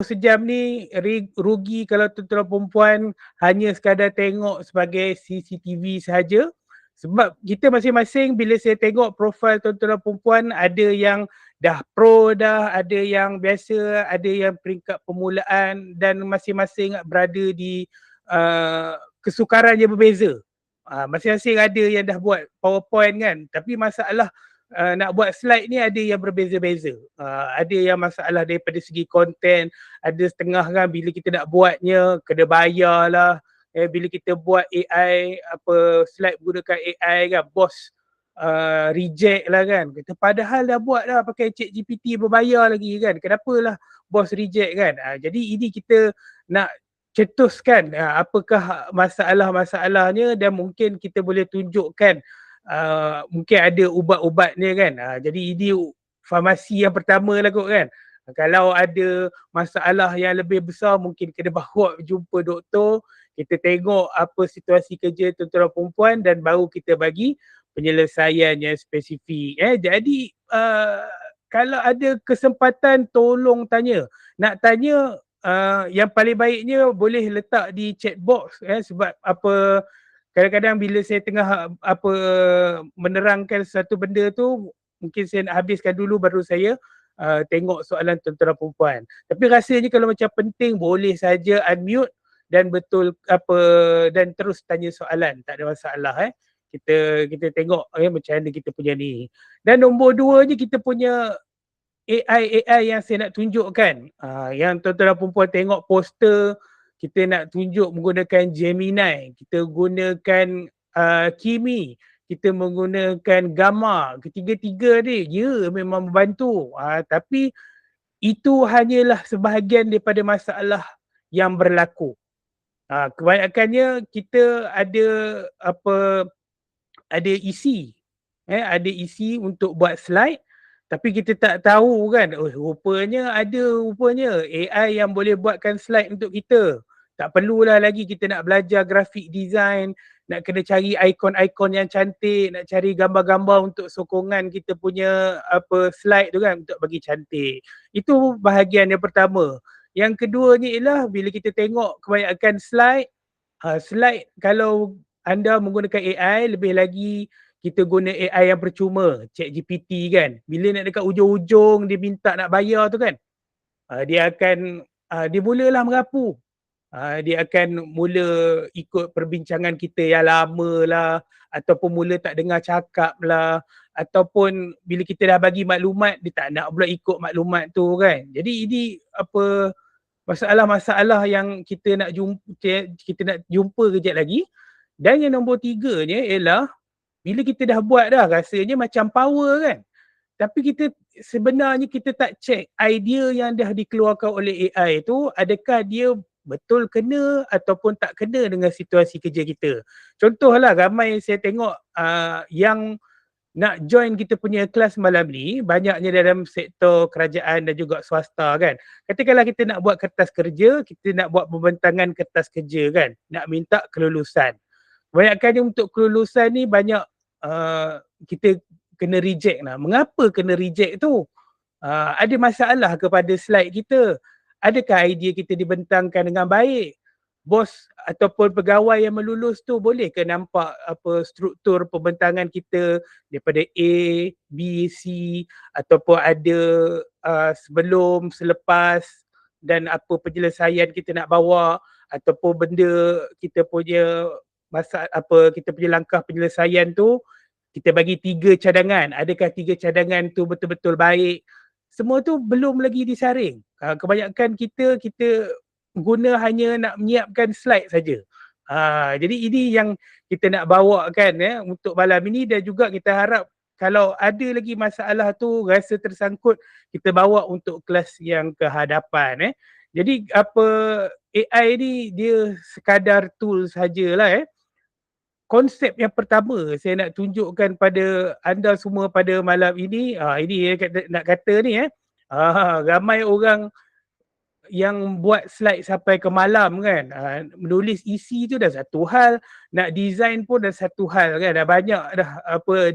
sejam ni rugi kalau tuan-tuan perempuan hanya sekadar tengok sebagai CCTV sahaja. Sebab kita masing-masing bila saya tengok profil tuan-tuan perempuan, ada yang dah pro dah, ada yang biasa, ada yang peringkat permulaan, dan masing-masing berada di kesukaran yang berbeza. Masing-masing ada yang dah buat PowerPoint kan, tapi masalah nak buat slide ni ada yang berbeza-beza. Ada yang masalah daripada segi konten, ada setengah kan bila kita nak buatnya kena bayar lah. Bila kita buat AI, slide menggunakan AI kan, bos reject lah kan. Kita padahal dah buat dah pakai ChatGPT berbayar lagi kan. Kenapalah bos reject kan. Jadi ini kita nak cetuskan apakah masalah-masalahnya, dan mungkin kita boleh tunjukkan mungkin ada ubat-ubatnya kan. Jadi ini farmasi yang pertama lah kot kan. Kalau ada masalah yang lebih besar, mungkin kena bawa jumpa doktor, kita tengok apa situasi kerja tuan-tuan perempuan, dan baru kita bagi penyelesaian yang spesifik. Jadi kalau ada kesempatan tolong tanya. Nak tanya yang paling baiknya boleh letak di chat box sebab kadang-kadang bila saya tengah menerangkan satu benda tu, mungkin saya nak habiskan dulu baru saya tengok soalan tuan-tuan perempuan. Tapi rasanya kalau macam penting boleh saja unmute dan dan terus tanya soalan, tak ada masalah. Kita tengok macam mana kita punya ni. Dan nombor dua ni kita punya AI yang saya nak tunjukkan. Yang tuan-tuan perempuan tengok poster, kita nak tunjuk menggunakan Gemini, kita gunakan Kimi, kita menggunakan Gamma. Ketiga-tiga ni memang membantu. Tapi itu hanyalah sebahagian daripada masalah yang berlaku. Kebanyakannya kita ada isi. Ada isi untuk buat slide, tapi kita tak tahu kan, rupanya AI yang boleh buatkan slide untuk kita. Tak perlulah lagi kita nak belajar graphic design, nak kena cari ikon-ikon yang cantik, nak cari gambar-gambar untuk sokongan kita punya slide tu kan, untuk bagi cantik. Itu bahagian yang pertama. Yang kedua ni ialah bila kita tengok kebanyakan slide kalau anda menggunakan AI, lebih lagi kita guna AI yang percuma, ChatGPT kan. Bila nak dekat ujung-ujung dia minta nak bayar tu kan, dia mulalah merapu. Dia akan mula ikut perbincangan kita yang lama lah, ataupun mula tak dengar cakap lah, ataupun bila kita dah bagi maklumat, dia tak nak pula ikut maklumat tu kan. Jadi ini masalah-masalah yang kita nak jumpa kejap lagi. Dan yang nombor tiganya ialah bila kita dah buat dah, rasanya macam power kan. Tapi sebenarnya kita tak check idea yang dah dikeluarkan oleh AI tu, adakah dia betul kena ataupun tak kena dengan situasi kerja kita. Contohlah, ramai saya tengok yang nak join kita punya kelas malam ni, banyaknya dalam sektor kerajaan dan juga swasta kan. Katakanlah kita nak buat kertas kerja, kita nak buat pembentangan kertas kerja kan, nak minta kelulusan. Kebanyakannya untuk kelulusan ni banyak kita kena reject lah. Mengapa kena reject tu? Ada masalah kepada slide kita? Adakah idea kita dibentangkan dengan baik? Bos ataupun pegawai yang melulus tu boleh ke nampak struktur pembentangan kita daripada A, B, C, ataupun ada sebelum, selepas, dan apa penyelesaian kita nak bawa, ataupun benda kita punya kita punya langkah penyelesaian tu kita bagi 3 cadangan. Adakah 3 cadangan tu betul-betul baik? Semua tu belum lagi disaring. Kebanyakan kita guna hanya nak menyiapkan slide saja. Jadi ini yang kita nak bawakan untuk malam ini, dan juga kita harap kalau ada lagi masalah tu rasa tersangkut, kita bawa untuk kelas yang kehadapan. Jadi AI ni dia sekadar tool sajalah. Konsep yang pertama saya nak tunjukkan pada anda semua pada malam ini, ini nak kata ni ramai orang yang buat slide sampai ke malam kan. Menulis isi tu dah satu hal, nak design pun dah satu hal kan. Dah banyak dah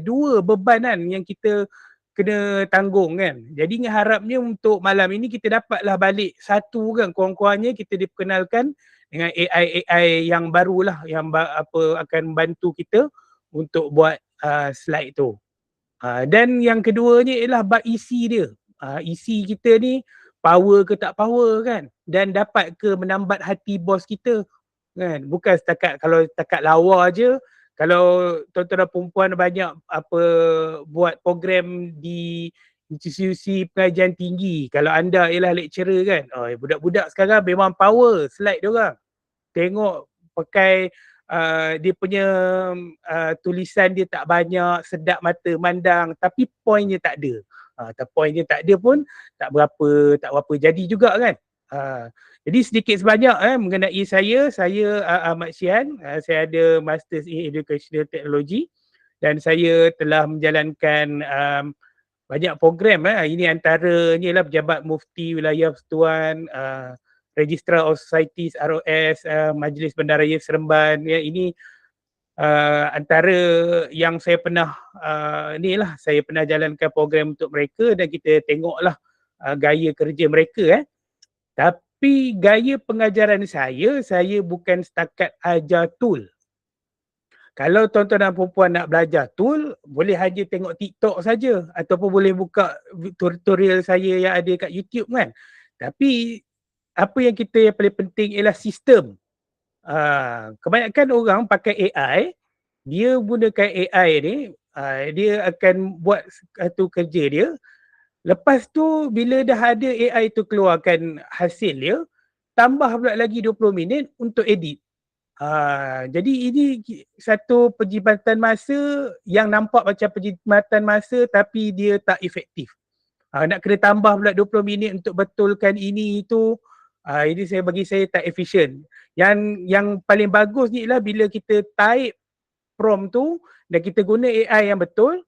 2 bebanan yang kita kena tanggung kan. Jadi harapnya untuk malam ini kita dapatlah balik satu kan, kurang-kurangnya kita diperkenalkan dengan AI yang barulah yang akan bantu kita untuk buat slide tu. Dan yang keduanya ialah bab isi dia. Isi kita ni power ke tak power kan, dan dapat ke menambat hati bos kita kan. Bukan kalau setakat lawa je. Kalau tuan-tuan dan perempuan banyak buat program di institusi pengajian tinggi, kalau anda ialah lecturer kan, budak-budak sekarang memang power slide dia orang. Tengok pakai dia punya tulisan dia tak banyak, sedap mata mandang, tapi poinnya tak ada. Poinnya tak ada pun tak berapa jadi juga kan. Jadi sedikit sebanyak mengenai saya Ahmad Syihan, saya ada Masters in Educational Technology dan saya telah menjalankan banyak program. Ini antaranya ialah Pejabat Mufti Wilayah Persekutuan, Registrar of Societies ROS, Majlis Bandaraya Seremban. Ini antara yang saya pernah saya pernah jalankan program untuk mereka dan kita tengoklah gaya kerja mereka. Tapi gaya pengajaran saya bukan setakat ajar tool. Kalau tuan-tuan dan perempuan nak belajar tool, boleh hanya tengok TikTok saja ataupun boleh buka tutorial saya yang ada kat YouTube kan. Tapi apa yang paling penting ialah sistem. Kebanyakan orang pakai AI, dia gunakan AI ni, dia akan buat satu kerja dia. Lepas tu bila dah ada AI tu keluarkan hasil dia, tambah pula lagi 20 minit untuk edit. Jadi ini satu perjimatan masa yang nampak macam perjimatan masa tapi dia tak efektif. Nak kena tambah pula 20 minit untuk betulkan ini itu. Ini bagi saya tak efisien. Yang paling bagus ni ialah bila kita type prompt tu dan kita guna AI yang betul,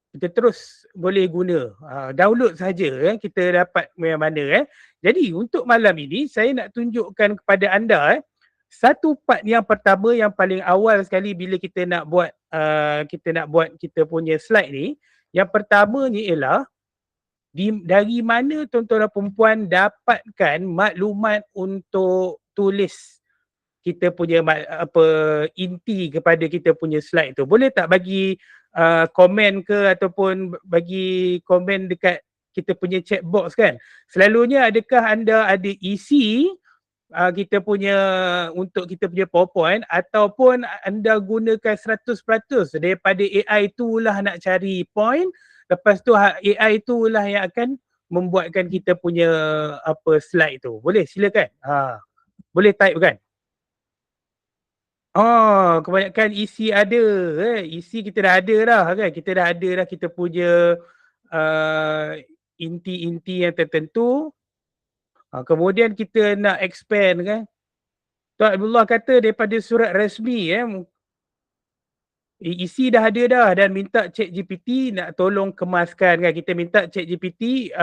kita terus boleh guna. Download saja kita dapat mana. Jadi untuk malam ini saya nak tunjukkan kepada anda satu part yang pertama yang paling awal sekali bila kita nak buat kita punya slide ni. Yang pertama ni ialah dari mana tuan-tuan dan perempuan dapatkan maklumat untuk tulis kita punya inti kepada kita punya slide tu. Boleh tak bagi komen ke ataupun bagi komen dekat kita punya chat box kan. Selalunya adakah anda ada isi kita punya untuk kita punya PowerPoint ataupun anda gunakan 100% daripada AI tu lah nak cari point, lepas tu AI tu lah yang akan membuatkan kita punya slide tu. Boleh, silakan. Boleh type kan? Kebanyakan isi ada. Isi kita dah ada dah kan. Kita dah ada dah kita punya inti-inti yang tertentu. Kemudian kita nak expand kan. Tuan Abdullah kata daripada surat rasmi isi dah ada dah dan minta ChatGPT nak tolong kemaskan kan. Kita minta ChatGPT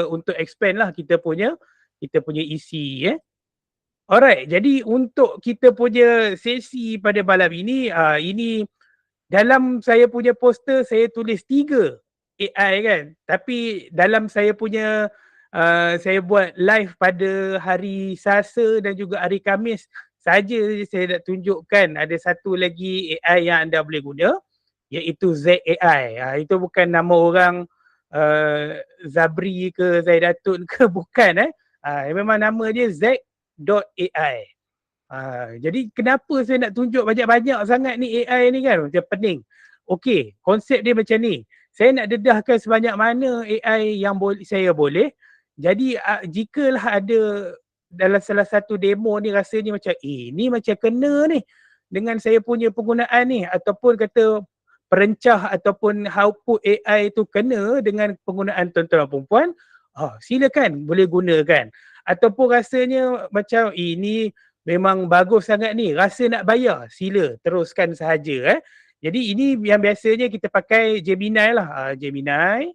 untuk expand lah kita punya isi Alright, jadi untuk kita punya sesi pada malam ini, ini dalam saya punya poster saya tulis 3 AI kan. Tapi dalam saya punya, saya buat live pada hari Selasa dan juga hari Khamis saja saya nak tunjukkan ada satu lagi AI yang anda boleh guna, iaitu ZAI. Itu bukan nama orang Zabri ke Zaidatun ke bukan memang nama dia Z.AI. Jadi kenapa saya nak tunjuk banyak-banyak sangat ni AI ni kan, macam pening. Okey, konsep dia macam ni. Saya nak dedahkan sebanyak mana AI yang saya boleh. Jadi jikalah ada dalam salah satu demo ni rasanya macam ni macam kena ni dengan saya punya penggunaan ni, ataupun kata perencah ataupun output AI tu kena dengan penggunaan tuan-tuan dan perempuan, silakan boleh gunakan. Ataupun rasanya macam ini memang bagus sangat ni, rasa nak bayar, sila teruskan sahaja Jadi ini yang biasanya kita pakai Gemini lah. Gemini,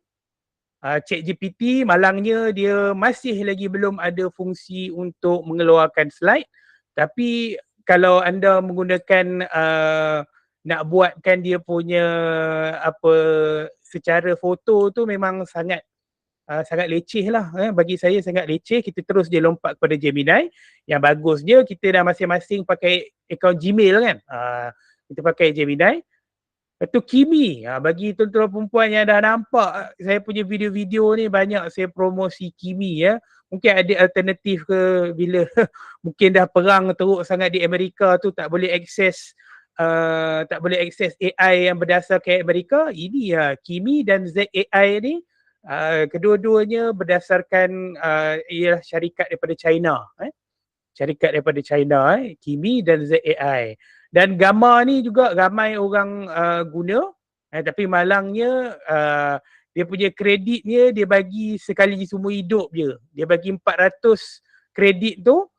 ChatGPT malangnya dia masih lagi belum ada fungsi untuk mengeluarkan slide. Tapi kalau anda menggunakan nak buatkan dia punya apa secara foto tu memang sangat sangat leceh lah. Bagi saya sangat leceh. Kita terus dia lompat kepada Gemini. Yang bagusnya kita dah masing-masing pakai akaun Gmail kan. Kita pakai Gemini. Lepas tu Kimi. Bagi tuan-tuan perempuan yang dah nampak saya punya video-video ni banyak saya promosi Kimi ya. Mungkin ada alternatif ke bila mungkin dah perang teruk sangat di Amerika tu tak boleh akses AI yang berdasarkan Amerika. Ini ya Kimi dan ZAI ni kedua-duanya berdasarkan ialah syarikat daripada China. Syarikat daripada China, Kimi dan ZAI. Dan gambar ni juga ramai orang guna, tapi malangnya dia punya kreditnya dia bagi sekali seumur hidup je. Dia bagi 400 kredit tu,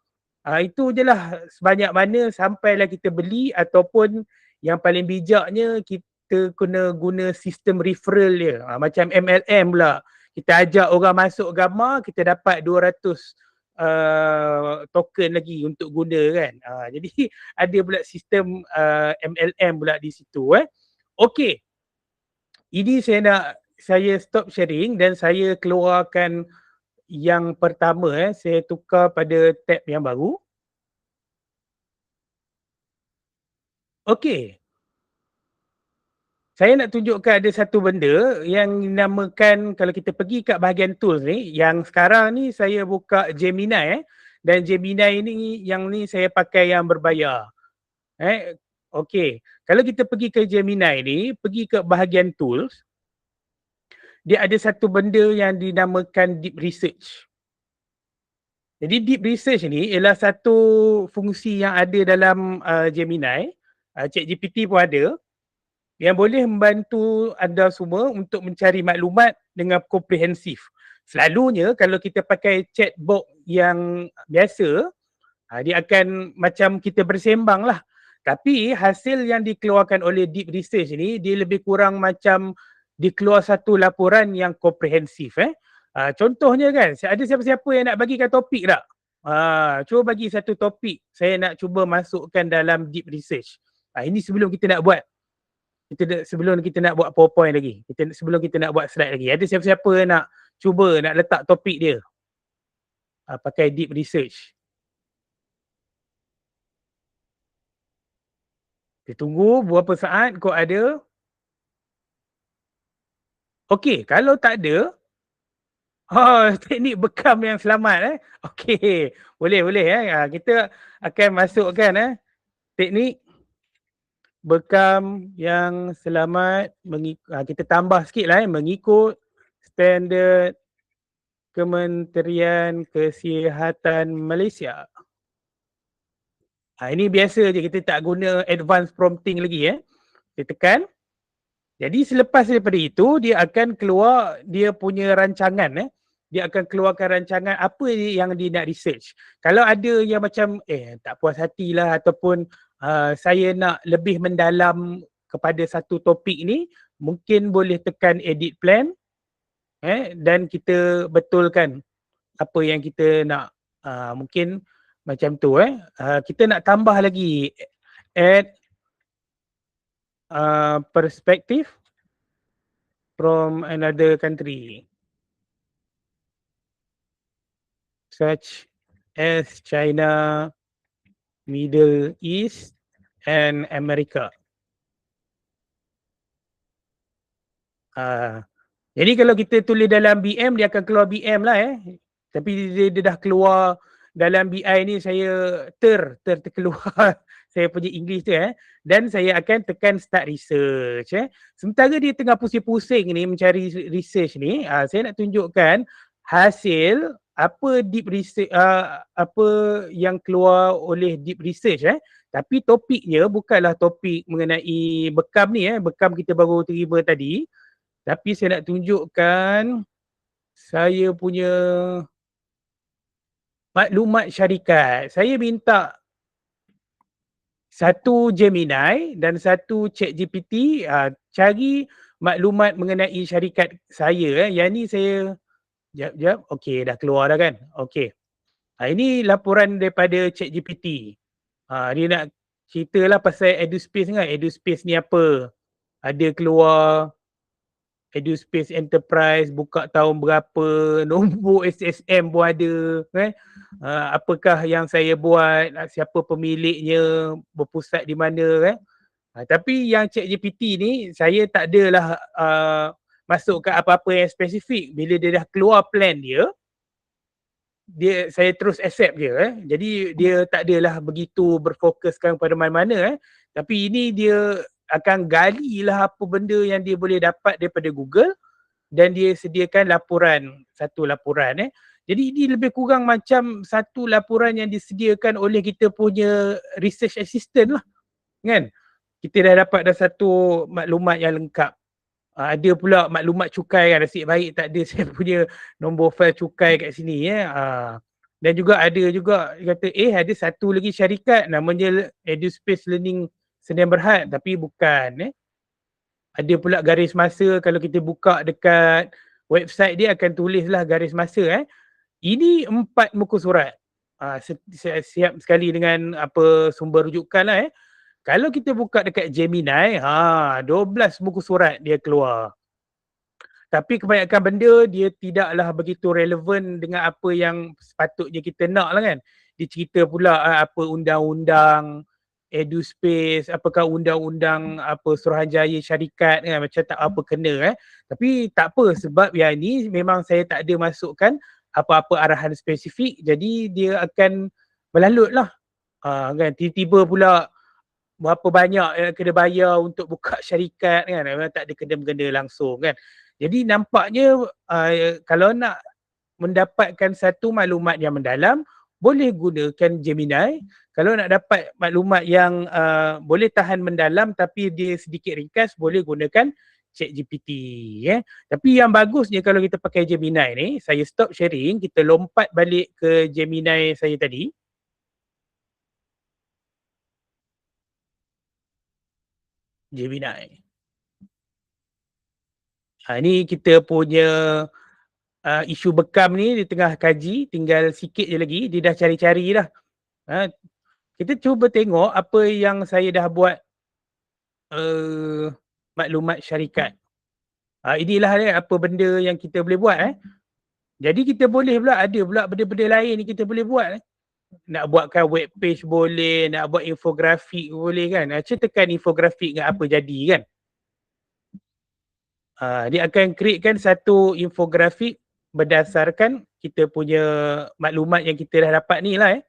itu je lah sebanyak mana sampailah kita beli, ataupun yang paling bijaknya kita kena guna sistem referral dia. Macam MLM pula. Kita ajak orang masuk gambar, kita dapat 200 token lagi untuk guna kan. Jadi ada pula sistem MLM pula di situ. Okey. Ini saya stop sharing dan saya keluarkan yang pertama. Saya tukar pada tab yang baru. Okey. Saya nak tunjukkan ada satu benda yang dinamakan, kalau kita pergi kat bahagian tools ni, yang sekarang ni saya buka Gemini dan Gemini ni yang ni saya pakai yang berbayar. Okey. Kalau kita pergi ke Gemini ni, pergi ke bahagian tools, dia ada satu benda yang dinamakan deep research. Jadi deep research ni ialah satu fungsi yang ada dalam Gemini, ChatGPT pun ada, yang boleh membantu anda semua untuk mencari maklumat dengan komprehensif. Selalunya kalau kita pakai chatbot yang biasa, dia akan macam kita bersembang lah. Tapi hasil yang dikeluarkan oleh deep research ni, dia lebih kurang macam dikeluar satu laporan yang komprehensif. Contohnya kan, ada siapa-siapa yang nak bagikan topik tak? Cuba bagi satu topik, saya nak cuba masukkan dalam deep research. Ini sebelum kita nak buat. Sebelum kita nak buat PowerPoint lagi. Sebelum kita nak buat slide lagi. Ada siapa-siapa yang nak cuba nak letak topik dia? Pakai deep research. Kita tunggu beberapa saat kau ada. Okey, kalau tak ada, teknik bekam yang selamat. Okey, boleh. Kita akan masukkan teknik bekam yang selamat. Kita tambah sikit lah mengikut standard Kementerian Kesihatan Malaysia. Ini biasa je, kita tak guna advanced prompting lagi. Kita tekan. Jadi selepas daripada itu, dia akan keluar dia punya rancangan. Dia akan keluarkan rancangan apa yang dia nak research. Kalau ada yang macam tak puas hati lah, ataupun saya nak lebih mendalam kepada satu topik ni, mungkin boleh tekan edit plan dan kita betulkan apa yang kita nak. Mungkin macam tu. Kita nak tambah lagi add perspective from another country such as China, Middle East and America. Jadi kalau kita tulis dalam BM, dia akan keluar BM lah. Tapi dia dah keluar dalam BI ni, saya terkeluar saya punya English tu. Dan saya akan tekan start research. Sementara dia tengah pusing-pusing ni mencari research ni, saya nak tunjukkan hasil apa deep research, apa yang keluar oleh deep research. Tapi topiknya bukanlah topik mengenai bekam ni. Bekam kita baru terima tadi. Tapi saya nak tunjukkan saya punya maklumat syarikat. Saya minta satu Gemini dan satu ChatGPT cari maklumat mengenai syarikat saya. Yang ni saya jap. Okey, dah keluar dah kan? Okey. Ini laporan daripada ChatGPT. Dia nak ceritalah pasal EduSpace kan. EduSpace ni apa? Ada keluar EduSpace Enterprise buka tahun berapa, nombor SSM pun ada kan. Apakah yang saya buat, siapa pemiliknya, berpusat di mana kan. Tapi yang ChatGPT ni saya tak adalah masuk ke apa-apa yang spesifik. Bila dia dah keluar plan dia, saya terus accept je. Jadi dia tak adalah begitu berfokuskan pada mana-mana. Tapi ini dia akan galilah apa benda yang dia boleh dapat daripada Google dan dia sediakan satu laporan. Jadi ini lebih kurang macam satu laporan yang disediakan oleh kita punya research assistant lah kan. Kita dah dapat dah satu maklumat yang lengkap. Ada pula maklumat cukai kan, nasib baik tak ada saya punya nombor fail cukai kat sini dan juga ada juga kata ada satu lagi syarikat namanya EduSpace Learning Sdn Bhd tapi bukan. Ada pula garis masa, kalau kita buka dekat website dia akan tulislah garis masa. Ini 4 muka surat. Siap sekali dengan apa sumber rujukan lah. Kalau kita buka dekat Gemini, 12 muka surat dia keluar. Tapi kebanyakan benda dia tidaklah begitu relevan dengan apa yang sepatutnya kita nak lah kan. Dia cerita pula apa undang-undang EduSpace, apakah undang-undang apa Suruhanjaya Syarikat kan, macam tak apa kena. Tapi tak apa sebab yang ni memang saya tak ada masukkan apa-apa arahan spesifik, jadi dia akan melalut lah. Kan tiba-tiba pula berapa banyak yang kena bayar untuk buka syarikat kan, memang tak ada kena-mengena langsung kan. Jadi nampaknya kalau nak mendapatkan satu maklumat yang mendalam, boleh gunakan Gemini. Kalau nak dapat maklumat yang boleh tahan mendalam tapi dia sedikit ringkas, boleh gunakan ChatGPT. Tapi yang bagusnya kalau kita pakai Gemini ni, saya stop sharing, kita lompat balik ke Gemini saya tadi. Gemini. Ni kita punya isu bekam ni di tengah kaji, tinggal sikit je lagi, dia dah cari-cari dah. Kita cuba tengok apa yang saya dah buat maklumat syarikat. Inilah apa benda yang kita boleh buat. Jadi kita boleh pula, ada pula benda-benda lain ni kita boleh buat. Nak buatkan web page boleh, nak buat infografik boleh kan. Macam tekan infografik dengan apa jadi kan. Dia akan createkan satu infografik berdasarkan kita punya maklumat yang kita dah dapat ni lah.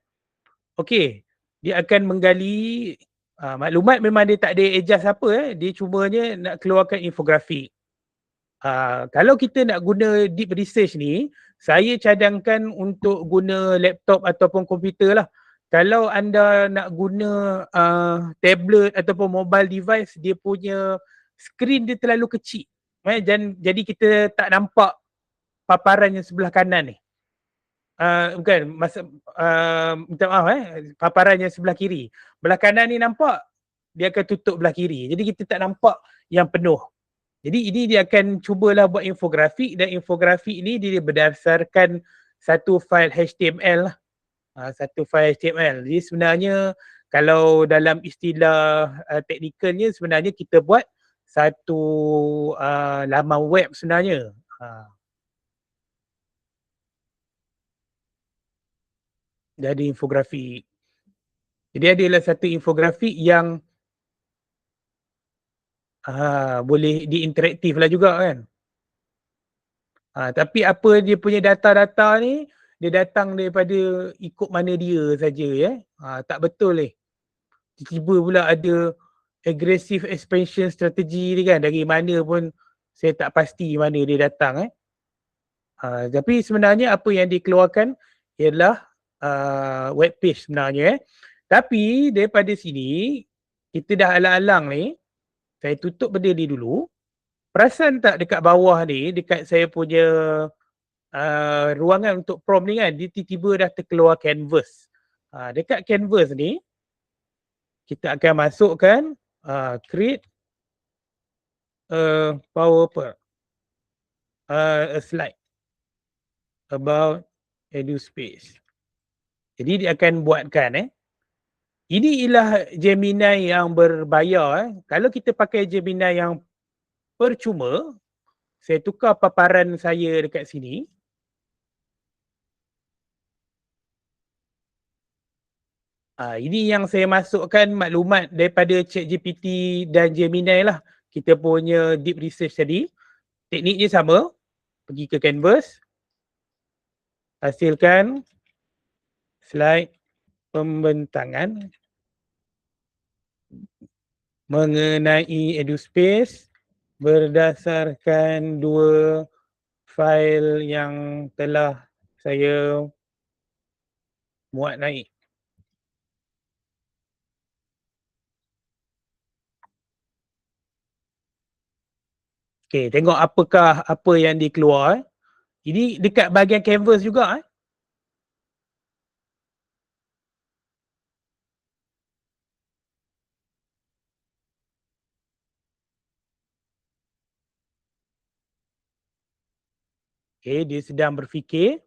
Okey, dia akan menggali maklumat, memang dia tak ada adjust apa. Dia cumanya nak keluarkan infografik. Kalau kita nak guna deep research ni, saya cadangkan untuk guna laptop ataupun komputer lah. Kalau anda nak guna tablet ataupun mobile device, dia punya skrin dia terlalu kecil. Jadi kita tak nampak paparan yang sebelah kanan ni. Bukan, minta maaf paparan yang sebelah kiri. Belah kanan ni nampak, dia akan tutup belah kiri. Jadi kita tak nampak yang penuh. Jadi ini dia akan cubalah buat infografik, dan infografik ni dia berdasarkan satu file HTML lah. Satu file HTML. Jadi sebenarnya kalau dalam istilah teknikalnya, sebenarnya kita buat satu laman web sebenarnya. Jadi infografik. Jadi adalah satu infografik yang boleh diinteraktif lah juga kan. Tapi apa dia punya data-data ni, dia datang daripada ikut mana dia saja tak betul tiba-tiba pula ada aggressive expansion strategy ni kan, dari mana pun saya tak pasti mana dia datang tapi sebenarnya apa yang dikeluarkan ialah web page sebenarnya Tapi daripada sini kita dah alang-alang ni, saya tutup benda ni dulu. Perasan tak dekat bawah ni, dekat saya punya ruangan untuk prompt ni kan, dia tiba-tiba dah terkeluar canvas. Dekat canvas ni, kita akan masukkan create PowerPoint, a slide about EduSpace. Jadi dia akan buatkan Ini ialah Gemini yang berbayar. Kalau kita pakai Gemini yang percuma, saya tukar paparan saya dekat sini. Ini yang saya masukkan maklumat daripada ChatGPT dan Gemini lah. Kita punya deep research tadi. Tekniknya sama. Pergi ke canvas. Hasilkan slide pembentangan mengenai EduSpace berdasarkan 2 fail yang telah saya muat naik. Okey, tengok apakah apa yang dikeluar. Ini dekat bahagian canvas juga. Okey, dia sedang berfikir.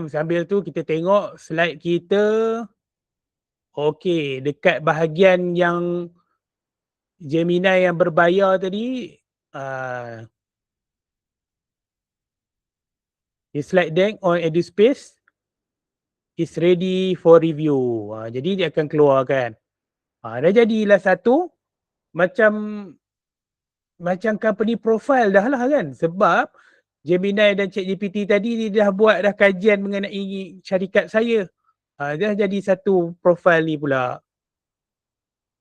Sambil tu kita tengok slide kita. Okey, dekat bahagian yang Gemini yang berbayar tadi, the slide deck on EduSpace is ready for review. Jadi dia akan keluarkan. Dah jadilah satu macam company profile dah lah kan. Sebab Gemini dan ChatGPT tadi dia dah buat dah kajian mengenai syarikat saya. Dah jadi satu profile ni pula.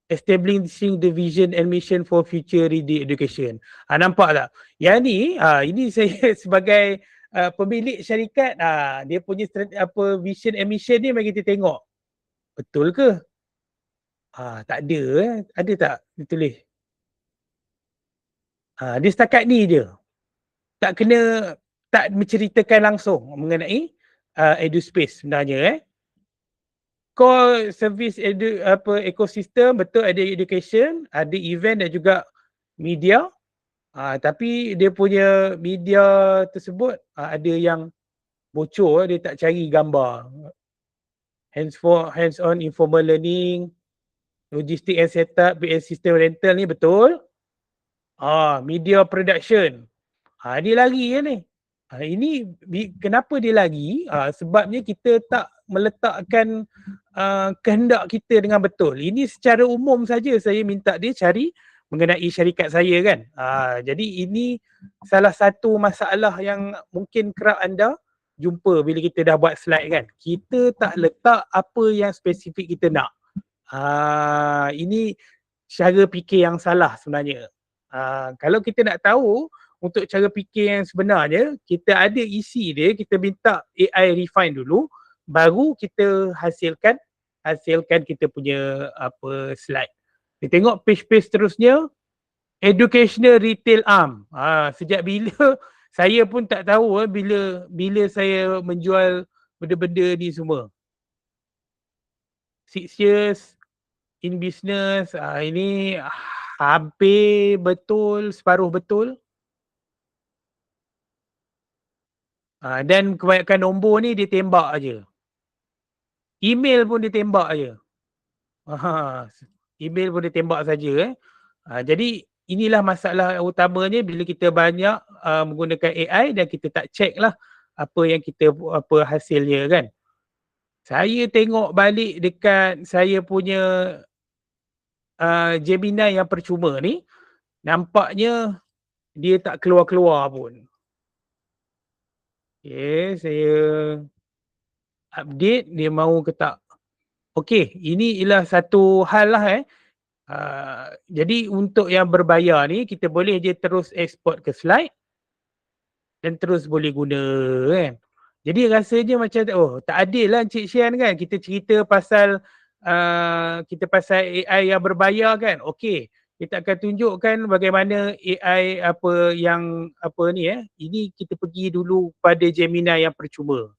Establishing the vision and mission for future ready education. Nampak tak? Yang ni, ini saya sebagai pemilik syarikat, dia punya vision and mission ni mari kita tengok. Betul ke? Tak ada. Ada tak ditulis? Dia setakat ni je. Tak kena, tak menceritakan langsung mengenai EduSpace sebenarnya. Core service ekosistem, betul ada education, ada event dan juga media. Tapi dia punya media tersebut ada yang bocor, dia tak cari gambar. Hands-on informal learning, logistik and setup, BS system rental ni betul. Media production. Dia lari kan ni. Ini kenapa dia lari? Sebabnya kita tak meletakkan kehendak kita dengan betul. Ini secara umum saja saya minta dia cari mengenai syarikat saya kan. Jadi ini salah satu masalah yang mungkin kerap anda jumpa bila kita dah buat slide kan. Kita tak letak apa yang spesifik kita nak. Ini cara fikir yang salah sebenarnya. Kalau kita nak tahu untuk cara fikir yang sebenarnya, kita ada isi dia, kita minta AI refine dulu, baru kita hasilkan kita punya slide. Kita tengok page-page seterusnya, educational retail arm. Sejak bila saya pun tak tahu bila saya menjual benda-benda ni semua. 6 years in business, ini hampir betul, separuh betul. Dan kebanyakan nombor ni dia tembak aje. Email pun dia tembak aje. Email pun dia tembak saja. Jadi inilah masalah utamanya bila kita banyak menggunakan AI dan kita tak check lah apa yang kita hasilnya kan. Saya tengok balik dekat saya punya Gemini yang percuma ni, nampaknya dia tak keluar-keluar pun. Okay, saya update, dia mahu ke tak. Okey, ini ialah satu hal lah jadi untuk yang berbayar ni, kita boleh je terus export ke slide dan terus boleh guna kan. Jadi rasanya macam, tak adil lah Encik Syan kan, kita cerita pasal AI yang berbayar kan. Okey, kita akan tunjukkan bagaimana AI ini kita pergi dulu pada Gemini yang percuma.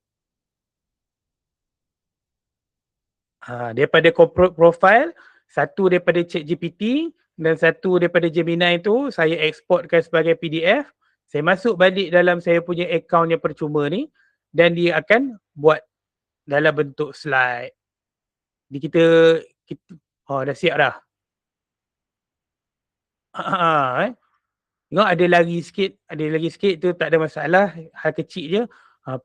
Daripada corporate profile, Satu daripada ChatGPT dan satu daripada Gemini tu saya exportkan sebagai PDF. Saya masuk balik dalam saya punya account yang percuma ni dan dia akan buat dalam bentuk slide. Jadi kita dah siap dah. Tengok ada lagi sikit tu tak ada masalah, hal kecil je.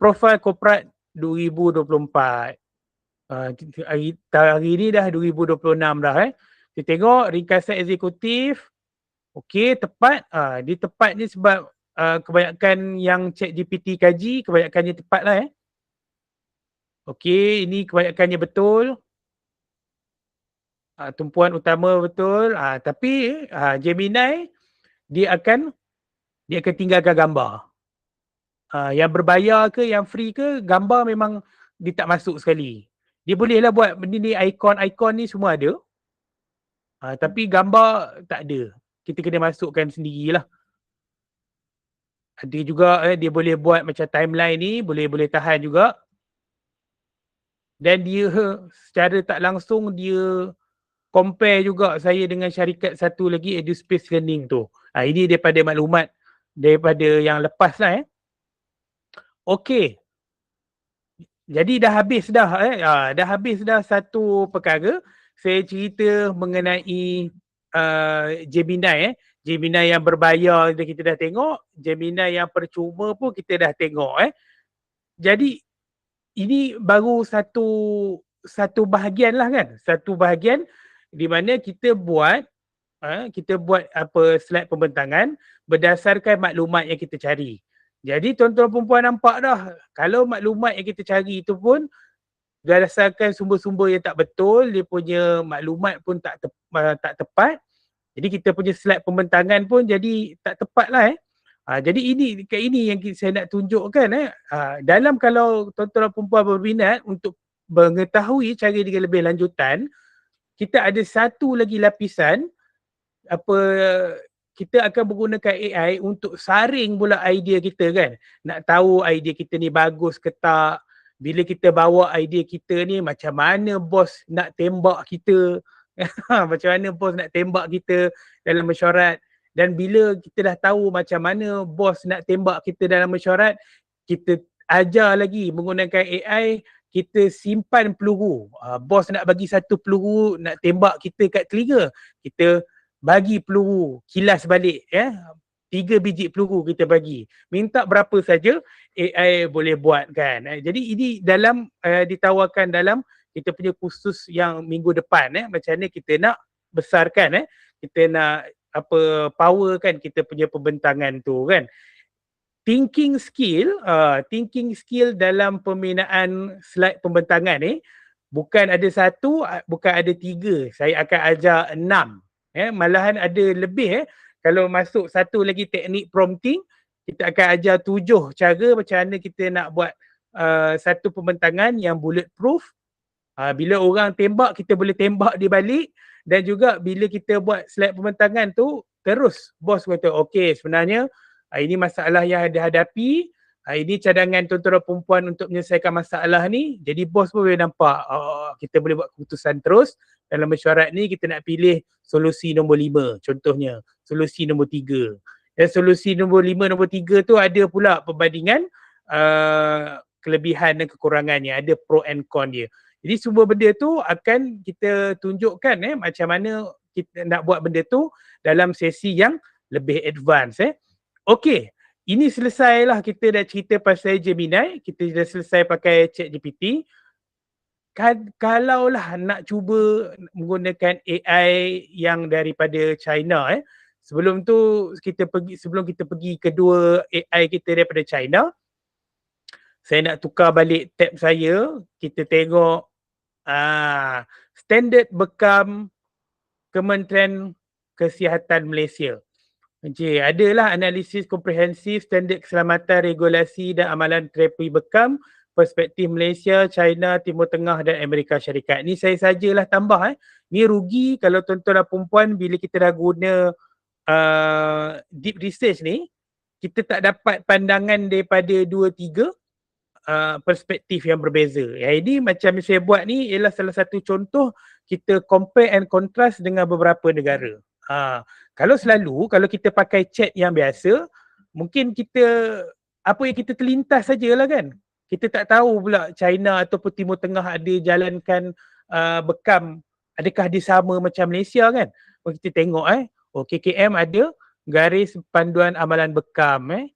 Profil korporat 2024. Hari ni dah 2026 dah Kita tengok ringkasan eksekutif. Okey, tepat. Dia tepat ni sebab kebanyakan yang ChatGPT kaji, kebanyakannya tepat lah Okey, ini kebanyakannya betul. Tumpuan utama betul. Tapi Gemini dia akan tinggalkan gambar. Yang berbayar ke, yang free ke, gambar memang dia tak masuk sekali. Dia bolehlah buat benda ni, ikon ni semua ada. Tapi gambar tak ada. Kita kena masukkan sendirilah. Ada juga dia boleh buat macam timeline ni, boleh tahan juga. Dan dia secara tak langsung dia compare juga saya dengan syarikat satu lagi, EduSpace Learning tu. Ini daripada maklumat daripada yang lepas lah Okey. Jadi dah habis dah dah habis dah satu perkara. Saya cerita mengenai Gemini Gemini yang berbayar kita dah tengok, Gemini yang percuma pun kita dah tengok Jadi ini baru satu bahagian lah kan. Satu bahagian di mana kita buat apa slide pembentangan berdasarkan maklumat yang kita cari. Jadi tuan-tuan perempuan nampak dah, kalau maklumat yang kita cari itu pun berdasarkan sumber-sumber yang tak betul, dia punya maklumat pun tak tepat. Jadi kita punya slide pembentangan pun jadi tak tepat lah Jadi ini yang saya nak tunjukkan dalam kalau tuan-tuan perempuan berminat untuk mengetahui cara dengan lebih lanjutan, kita ada satu lagi lapisan kita akan menggunakan AI untuk saring pula idea kita kan. Nak tahu idea kita ni bagus ke tak. Bila kita bawa idea kita ni, macam mana bos nak tembak kita. Macam mana bos nak tembak kita dalam mesyuarat. Dan bila kita dah tahu macam mana bos nak tembak kita dalam mesyuarat, kita ajar lagi menggunakan AI, kita simpan peluru. Bos nak bagi satu peluru nak tembak kita kat telinga, kita bagi peluru, kilas balik 3 biji peluru kita bagi. Minta berapa saja AI boleh buat kan. Jadi ini dalam ditawarkan dalam kita punya kursus yang minggu depan macam mana kita nak besarkan kita nak power kan kita punya pembentangan tu kan. Thinking skill dalam pembinaan slide pembentangan ni bukan ada satu, bukan ada 3. Saya akan ajar 6. Malahan ada lebih kalau masuk satu lagi teknik prompting, kita akan ajar 7 cara macam mana kita nak buat satu pembentangan yang bulletproof. Bila orang tembak, kita boleh tembak dia balik. Dan juga bila kita buat slide pembentangan tu, terus bos kata, okey sebenarnya ini masalah yang ada hadapi, ini cadangan tuan-tuan perempuan untuk menyelesaikan masalah ni. Jadi bos pun boleh nampak kita boleh buat keputusan terus. Dalam mesyuarat ni kita nak pilih solusi nombor 5 contohnya, solusi nombor 3. Dan solusi nombor 5, nombor 3 tu ada pula perbandingan kelebihan dan kekurangannya, ada pro and con dia. Jadi semua benda tu akan kita tunjukkan macam mana kita nak buat benda tu dalam sesi yang lebih advance Okey, ini selesailah kita dah cerita pasal Gemini, kita dah selesai pakai ChatGPT. Kalaulah nak cuba menggunakan AI yang daripada China sebelum kita pergi kedua AI kita daripada China, saya nak tukar balik tab saya, kita tengok standard bekam Kementerian Kesihatan Malaysia. Adalah analisis komprehensif standard keselamatan, regulasi dan amalan terapi bekam perspektif Malaysia, China, Timur Tengah dan Amerika Syarikat. Ni saya sajalah tambah Ni rugi kalau tuan-tuan dan perempuan bila kita dah guna deep research ni, kita tak dapat pandangan daripada 2-3 perspektif yang berbeza. Ini macam saya buat ni ialah salah satu contoh kita compare and contrast dengan beberapa negara. Kalau kita pakai chat yang biasa, mungkin kita apa yang kita terlintas sajalah kan. Kita tak tahu pula China ataupun Timur Tengah ada jalankan bekam, adakah dia sama macam Malaysia kan. Kita tengok KKM ada garis panduan amalan bekam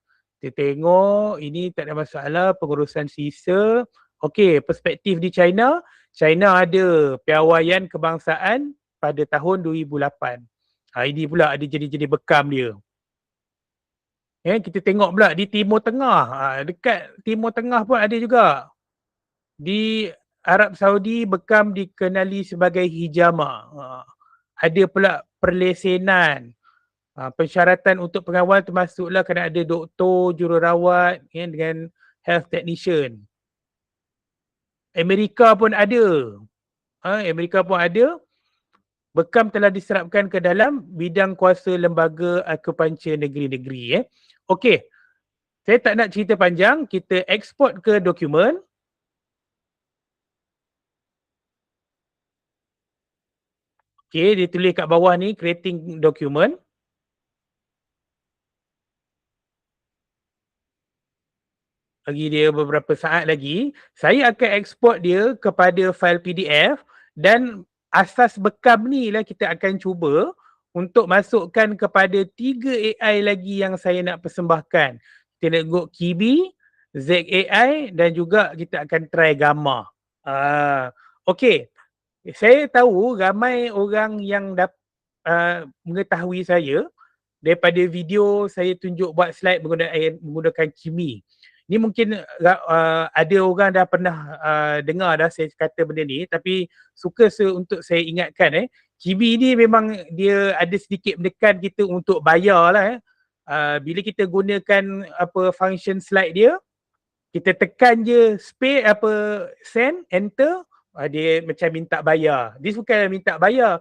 kita tengok ini tak ada masalah, pengurusan sisa. Okey, perspektif di China ada piawaian kebangsaan pada tahun 2008. Ini pula ada jadi bekam dia. Kita tengok pula di Timur Tengah. Dekat Timur Tengah pun ada juga. Di Arab Saudi bekam dikenali sebagai hijama. Ada pula perlesenan. Persyaratan untuk pengawal termasuklah kena ada doktor, jururawat dengan health technician. Amerika pun ada. Bekam telah diserapkan ke dalam bidang kuasa lembaga akupuntur negeri-negeri. Okey. Saya tak nak cerita panjang, kita export ke dokumen. Okey, dia tulis kat bawah ni creating document. Bagi dia beberapa saat lagi, saya akan export dia kepada file PDF dan asas bekam ni lah kita akan cuba untuk masukkan kepada 3 AI lagi yang saya nak persembahkan. Kita nak tengok Kibi, ZAI dan juga kita akan try Gamma. Okey, saya tahu ramai orang yang mengetahui saya daripada video saya tunjuk buat slide menggunakan Kimi. Ni mungkin ada orang dah pernah dengar dah saya kata benda ni, tapi suka untuk saya ingatkan Kimi ni memang dia ada sedikit menekan kita untuk bayar lah. Bila kita gunakan function slide dia, kita tekan je space send, enter, dia macam minta bayar. Dia bukan minta bayar.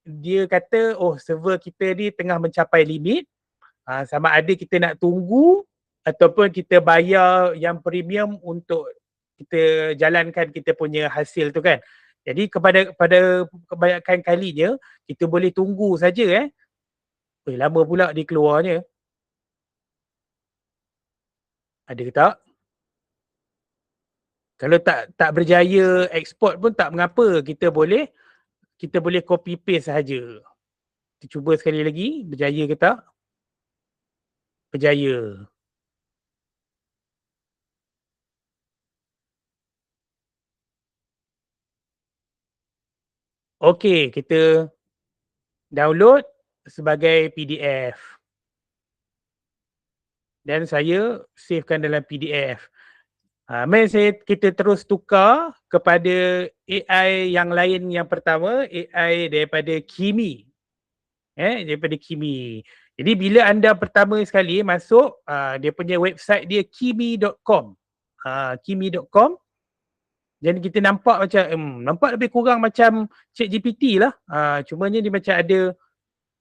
Dia kata server kita ni tengah mencapai limit. Sama ada kita nak tunggu ataupun kita bayar yang premium untuk kita jalankan kita punya hasil tu kan. Jadi pada kebanyakan kalinya kita boleh tunggu saja lama pula dia keluarnya. Ada ke tak? Kalau tak berjaya export pun tak mengapa, kita boleh copy paste saja. Kita cuba sekali lagi, berjaya ke tak? Berjaya. Okey, kita download sebagai PDF. Dan saya savekan dalam PDF. Kita terus tukar kepada AI yang lain yang pertama, AI daripada Kimi. Daripada Kimi. Jadi bila anda pertama sekali masuk, dia punya website dia kimi.com. Kimi.com. Jadi kita nampak macam nampak lebih kurang macam ChatGPT lah. Cumanya dia macam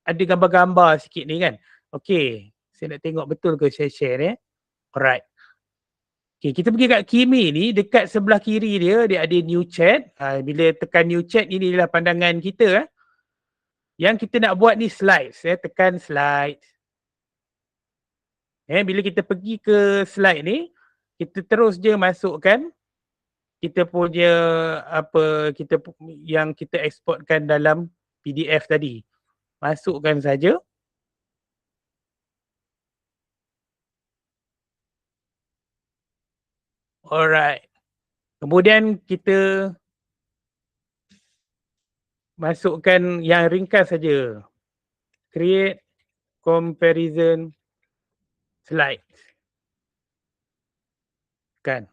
ada gambar-gambar sikit ni kan. Okey, saya nak tengok betul ke saya share Alright. Okay, kita pergi kat Kimi ni, dekat sebelah kiri dia ada new chat. Bila tekan new chat, ini adalah pandangan kita. Yang kita nak buat ni slides. Tekan slides. Bila kita pergi ke slide ni, kita terus je masukkan kita punya yang kita exportkan dalam PDF tadi. Masukkan saja. Alright. Kemudian kita masukkan yang ringkas saja. Create comparison slide. Kan.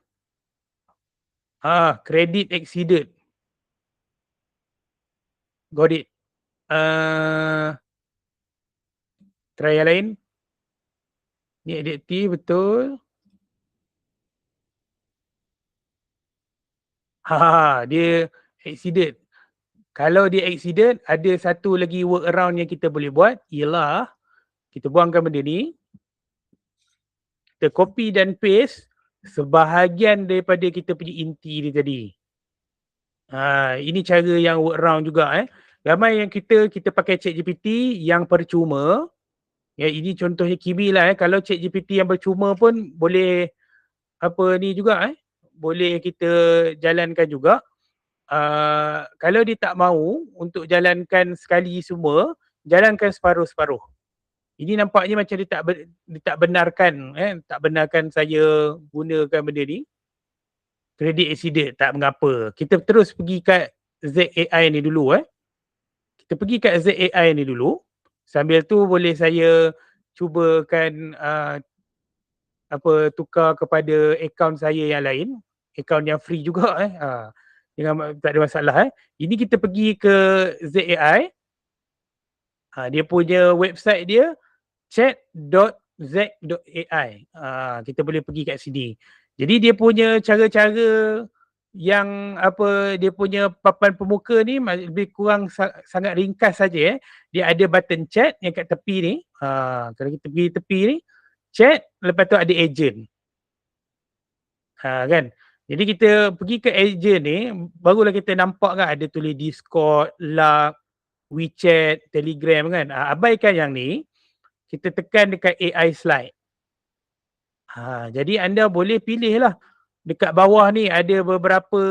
Credit exceeded. Got it. Try yang lain. Ni edit T betul. Dia exceeded. Kalau dia exceeded, ada satu lagi workaround yang kita boleh buat, ialah kita buangkan benda ni. Kita copy dan paste sebahagian daripada kita punya inti ni tadi. Ini cara yang workaround juga Ramai yang kita pakai ChatGPT yang percuma. Ya, ini contohnya Kimi lah Kalau ChatGPT yang percuma pun boleh apa ni juga boleh kita jalankan juga. Kalau dia tak mahu untuk jalankan sekali semua, jalankan separuh-separuh. Ini nampaknya macam dia tak benarkan tak benarkan saya gunakan benda ni. Credit exceeded, tak mengapa. Kita terus pergi kat ZAI ni dulu Kita pergi kat ZAI ni dulu. Sambil tu boleh saya cubakan tukar kepada akaun saya yang lain, akaun yang free juga dengan tak ada masalah Ini kita pergi ke ZAI. Dia punya website dia chat.z.ai. Kita boleh pergi kat sini. Jadi dia punya cara-cara yang dia punya papan pemuka ni lebih kurang sangat ringkas saja Dia ada button chat yang kat tepi ni. Kalau kita pergi tepi ni, chat, lepas tu ada agent. Kan? Jadi kita pergi ke agent ni, barulah kita nampak kan ada tulis Discord, Lark, WeChat, Telegram kan. Abaikan yang ni, kita tekan dekat AI slide. Jadi anda boleh pilih lah. Dekat bawah ni ada beberapa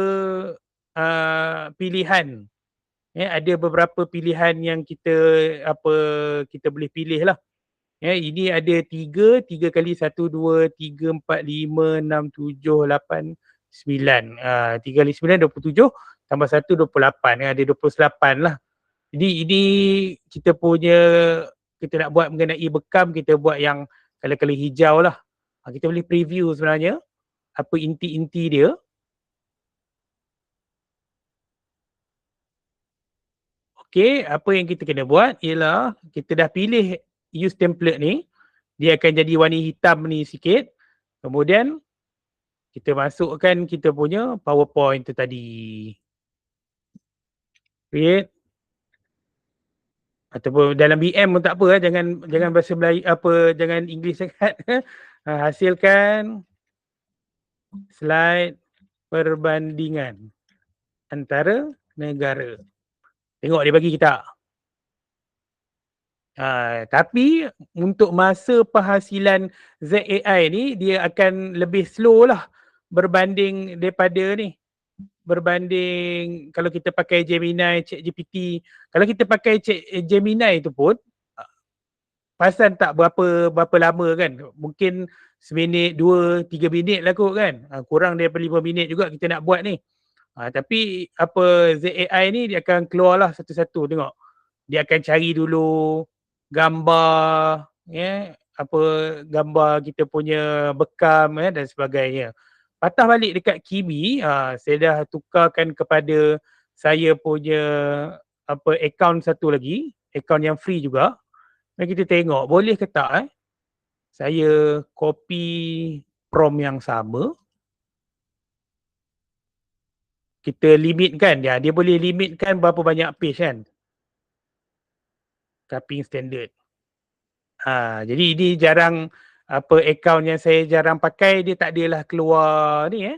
pilihan. Ada beberapa pilihan yang kita boleh pilih lah. Ini ada 3 kali 1, 2, 3, 4, 5, 6, 7, 8, 9. 3 kali 9, 27. Tambah 1, 28. Ada 28 lah. Jadi ini kita nak buat mengenai bekam, kita buat yang color-color hijau lah. Kita boleh preview sebenarnya apa inti-inti dia. Okey, apa yang kita kena buat ialah kita dah pilih use template ni. Dia akan jadi warna hitam ni sikit. Kemudian kita masukkan kita punya PowerPoint tu tadi. Create. Ataupun dalam BM pun tak apa jangan bahasa Melayu jangan English sangat. Hasilkan slide perbandingan antara negara. Tengok dia bagi kita. Tapi untuk masa penghasilan ZAI ni dia akan lebih slow lah berbanding daripada ni. Berbanding kalau kita pakai Gemini, ChatGPT. Kalau kita pakai Gemini tu pun pasal tak berapa lama kan. Mungkin seminit, 2, 3 minit lah kot kan. Kurang daripada 5 minit juga kita nak buat ni. Tapi ZAI ni dia akan keluar lah satu-satu tengok. Dia akan cari dulu gambar gambar kita punya bekam dan sebagainya. Patah balik dekat Kimi, saya dah tukarkan kepada saya punya akaun satu lagi, akaun yang free juga. Mari kita tengok boleh ke tak saya copy prompt yang sama. Kita limitkan dia boleh limitkan berapa banyak page kan. Copying standard. Jadi ini jarang akaun yang saya jarang pakai, dia tak adalah keluar ni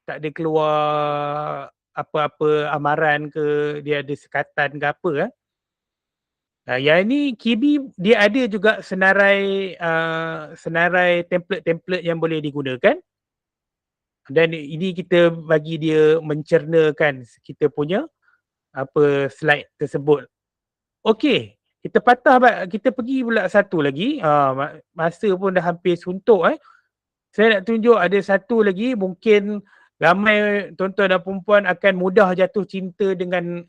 tak ada keluar apa-apa amaran ke, dia ada sekatan ke apa yang ini Kimi dia ada juga senarai template-template yang boleh digunakan. Dan ini kita bagi dia mencernakan kita punya slide tersebut. Okey, kita kita pergi pula satu lagi. Masa pun dah hampir suntuk Saya nak tunjuk ada satu lagi, mungkin ramai tuan-tuan dan perempuan akan mudah jatuh cinta dengan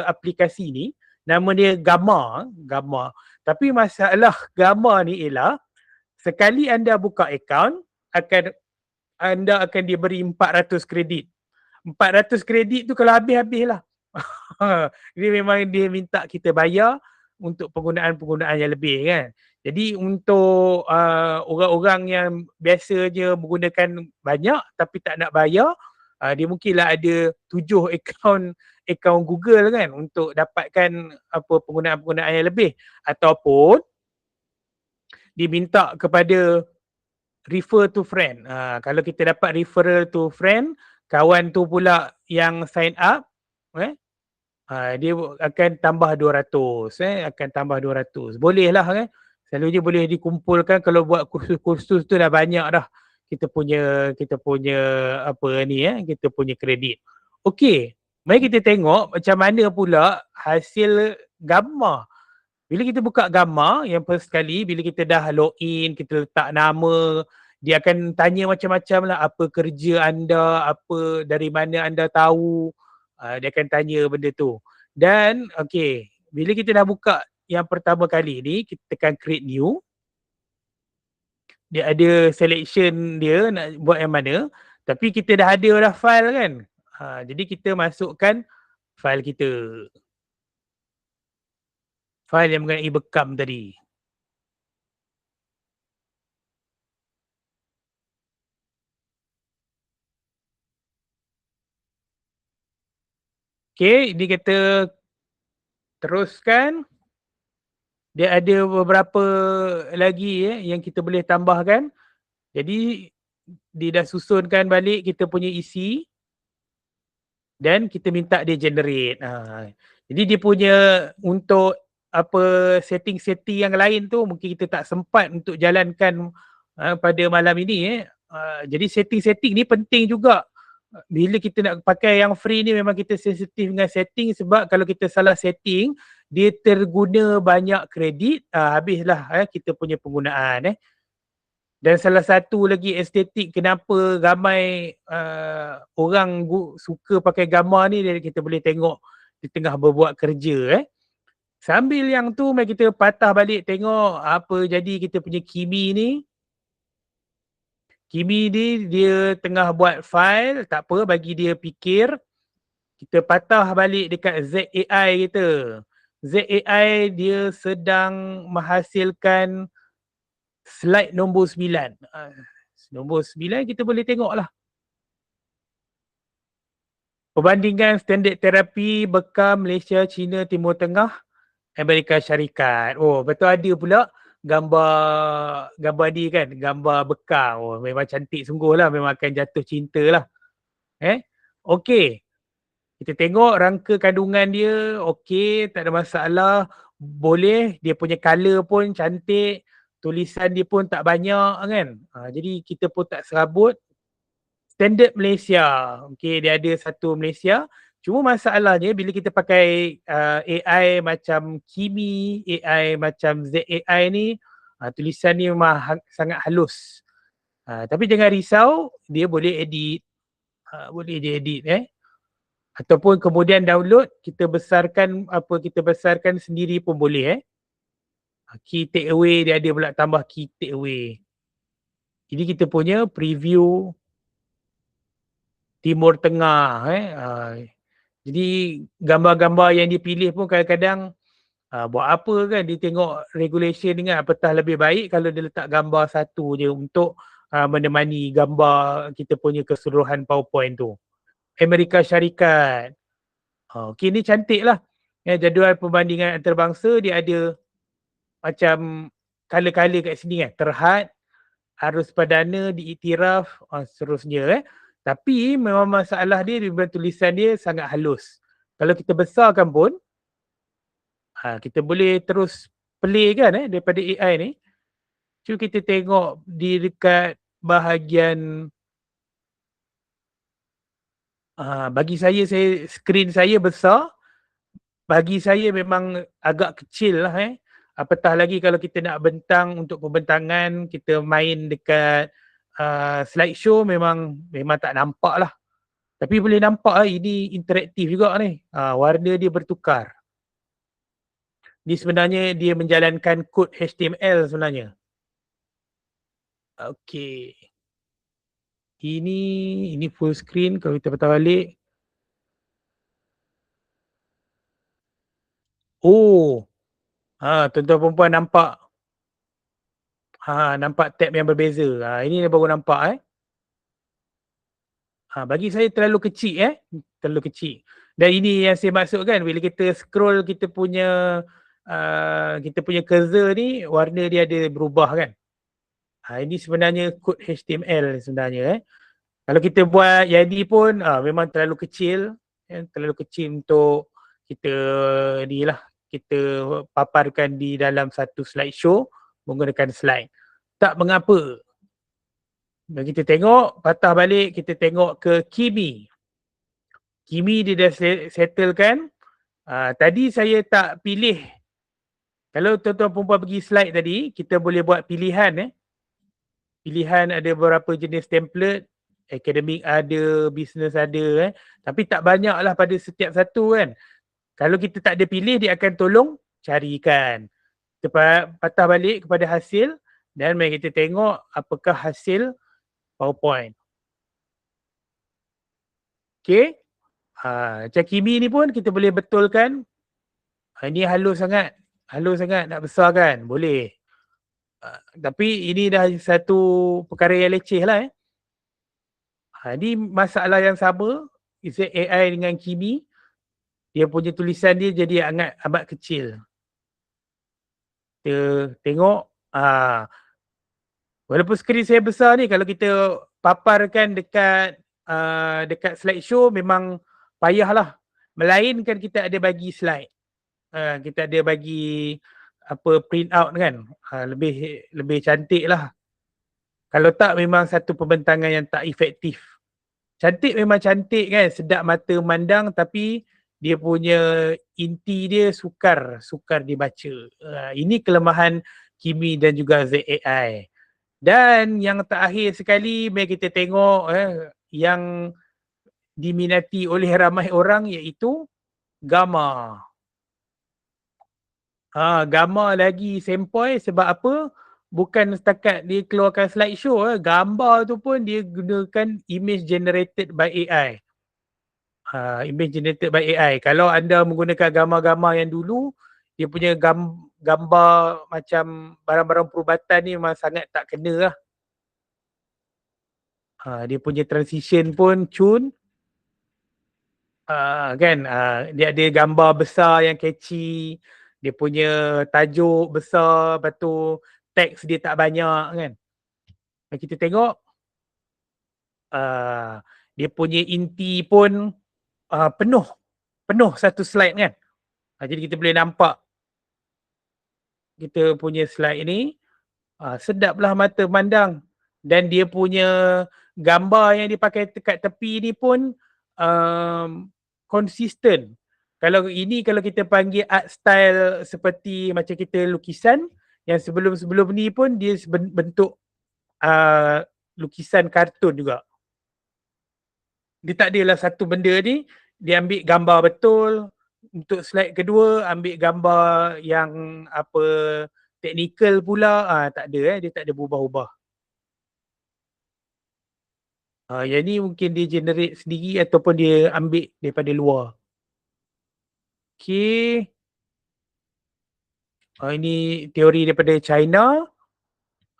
aplikasi ni. Nama dia Gamma. Tapi masalah Gamma ni ialah sekali anda buka akaun, anda akan diberi 400 kredit. 400 kredit tu kalau habis lah. Dia memang dia minta kita bayar untuk penggunaan yang lebih kan. Jadi untuk orang-orang yang biasa je menggunakan banyak tapi tak nak bayar, dia mungkinlah ada 7 akaun Google kan untuk dapatkan penggunaan-penggunaan yang lebih, ataupun diminta kepada refer to friend. Kalau kita dapat referral to friend, kawan tu pula yang sign up, Dia akan tambah 200 akan tambah 200. Boleh lah kan. Selalunya boleh dikumpulkan kalau buat kursus-kursus tu dah banyak dah. Kita punya apa ni kita punya kredit. Okey, mari kita tengok macam mana pula hasil gambar. Bila kita buka gambar, yang first sekali bila kita dah login, kita letak nama, dia akan tanya macam-macam lah, apa kerja anda, apa dari mana anda tahu. Dia akan tanya benda tu. Dan okey, bila kita dah buka yang pertama kali ni, kita tekan create new. Dia ada selection dia nak buat yang mana, tapi kita dah ada dah file kan. Jadi kita masukkan file kita. File yang mengenai bekam tadi. Okey, ini kita teruskan. Dia ada beberapa lagi yang kita boleh tambahkan. Jadi dia dah susunkan balik kita punya isi dan kita minta dia generate. Jadi dia punya untuk apa setting-setting yang lain tu mungkin kita tak sempat untuk jalankan pada malam ini. Jadi setting-setting ni penting juga. Bila kita nak pakai yang free ni memang kita sensitif dengan setting, sebab kalau kita salah setting dia terguna banyak kredit, habislah kita punya penggunaan. Dan salah satu lagi estetik kenapa ramai orang suka pakai gambar ni, dan kita boleh tengok di tengah berbuat kerja. Sambil yang tu mari kita patah balik tengok apa jadi kita punya Kimi ni. Kimi ni dia tengah buat file, tak apa, bagi dia fikir. Kita patah balik dekat ZAI kita. ZAI dia sedang menghasilkan slide nombor 9. Nombor 9 kita boleh tengok lah. Perbandingan standard terapi bekam Malaysia, China, Timur Tengah, Amerika Syarikat. Oh, betul ada pula gambar ni kan, gambar bekam. Oh, memang cantik sungguh lah, memang akan jatuh cinta lah. Okey. Kita tengok rangka kandungan dia, okey, tak ada masalah. Boleh, dia punya color pun cantik, tulisan dia pun tak banyak kan. Jadi kita pun tak serabut. Standard Malaysia, okey, dia ada satu Malaysia. Cuma masalahnya bila kita pakai AI macam Kimi, AI macam ZAI ni, tulisan ni memang sangat halus. Tapi jangan risau, dia boleh edit. Boleh dia edit ataupun kemudian download, kita besarkan sendiri pun boleh. Key take away dia ada pula, tambah key take away. Jadi kita punya preview Timur Tengah. Jadi gambar-gambar yang dipilih pun kadang-kadang buat apa kan, dia tengok regulation dengan apatah lebih baik kalau dia letak gambar satu je untuk menemani gambar kita punya keseluruhan PowerPoint tu. Amerika Syarikat. Okey, ni cantik lah. Jadual perbandingan antarabangsa dia ada macam color-color kat sini kan. Terhad, arus perdana, diiktiraf, seterusnya. Tapi memang masalah dia, tulisan dia sangat halus. Kalau kita besarkan pun, kita boleh terus play kan daripada AI ni. Cuba kita tengok di dekat bahagian bagi saya skrin saya besar, bagi saya memang agak kecil lah apatah lagi kalau kita nak bentang untuk pembentangan, kita main dekat slideshow memang tak nampak lah. Tapi boleh nampak ini interaktif juga ni. Warna dia bertukar. Ni sebenarnya dia menjalankan kod HTML sebenarnya. Okey. Ini full screen kalau kita patah balik. Oh. Tuan-tuan perempuan nampak. Nampak tab yang berbeza. Ini baru nampak bagi saya terlalu kecil terlalu kecil. Dan ini yang saya maksudkan, bila kita scroll kita punya cursor ni, warna dia ada berubah kan. Ini sebenarnya kod HTML sebenarnya Kalau kita buat jadi pun memang terlalu kecil. terlalu kecil untuk kita ni lah, kita paparkan di dalam satu slideshow menggunakan slide. Tak mengapa. Dan kita tengok, patah balik, kita tengok ke Kimi. Kimi dia dah settlekan. Tadi saya tak pilih. Kalau tuan-tuan perempuan pergi slide tadi, kita boleh buat pilihan. Pilihan ada beberapa jenis template. Akademik ada, business ada. Tapi tak banyak lah pada setiap satu kan. Kalau kita tak ada pilih, dia akan tolong carikan. Kita patah balik kepada hasil dan mari kita tengok apakah hasil PowerPoint. Okay. Macam Kimi ni pun kita boleh betulkan. Ini halus sangat. Halus sangat nak besar kan? Boleh. Tapi ini dah satu perkara yang leceh lah. Ini masalah yang sama. Is AI dengan Kimi. Dia punya tulisan dia jadi amat kecil. Kita tengok. Walaupun skrin saya besar ni, kalau kita paparkan dekat slideshow memang payah lah. Melainkan kita ada bagi slide. Kita ada bagi print out kan. Lebih cantik lah. Kalau tak memang satu pembentangan yang tak efektif. Cantik memang cantik kan, sedap mata memandang, tapi dia punya inti dia sukar dibaca. Ini kelemahan Kimi dan juga ZAI. Dan yang terakhir sekali, mari kita tengok yang diminati oleh ramai orang iaitu gamma. Gamma lagi sempoi sebab apa? Bukan setakat dia keluarkan slideshow, gambar tu pun dia gunakan image generated by AI. Image generated by AI. Kalau anda menggunakan gambar-gambar yang dulu, dia punya gambar macam barang-barang perubatan ni memang sangat tak kena lah. Dia punya transition pun cun. Kan, dia ada gambar besar yang catchy. Dia punya tajuk besar, lepas tu teks dia tak banyak kan. Dan kita tengok dia punya inti pun penuh satu slide kan. Jadi kita boleh nampak kita punya slide ni sedaplah mata memandang. Dan dia punya gambar yang dipakai dekat tepi ni pun konsisten. Kalau kita panggil art style seperti macam kita lukisan, yang sebelum-sebelum ni pun dia bentuk lukisan kartun juga. Dia tak adalah satu benda ni, dia ambil gambar betul. Untuk slide kedua, ambil gambar yang teknikal pula. Tak ada dia tak ada berubah-ubah. Yang ni mungkin dia generate sendiri ataupun dia ambil daripada luar. Okay. Ini teori daripada China.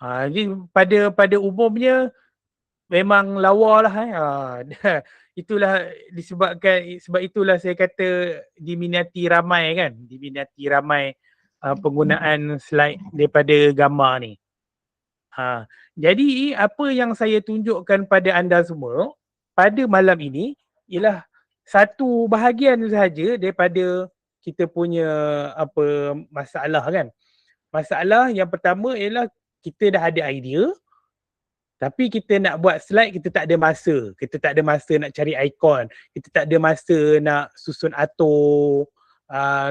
Ini pada umumnya memang lawa lah. Sebab itulah saya kata diminati ramai kan. Diminati ramai penggunaan slide daripada gambar ni. Jadi apa yang saya tunjukkan pada anda semua pada malam ini ialah satu bahagian sahaja daripada kita punya masalah kan. Masalah yang pertama ialah kita dah ada idea, tapi kita nak buat slide, kita tak ada masa. Kita tak ada masa nak cari ikon. Kita tak ada masa nak susun atur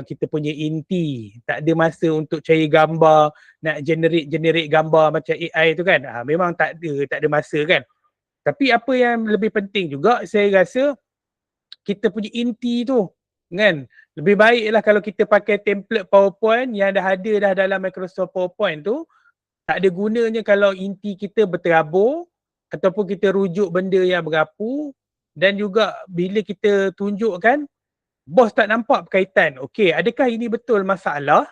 kita punya inti. Tak ada masa untuk cari gambar, nak generate gambar macam AI tu kan. Memang tak ada masa kan. Tapi apa yang lebih penting juga, saya rasa kita punya inti tu kan. Lebih baiklah kalau kita pakai template PowerPoint yang dah ada dah dalam Microsoft PowerPoint tu. Tak ada gunanya kalau inti kita berterabur ataupun kita rujuk benda yang berapu, dan juga bila kita tunjukkan, bos tak nampak berkaitan. Okey, adakah ini betul masalah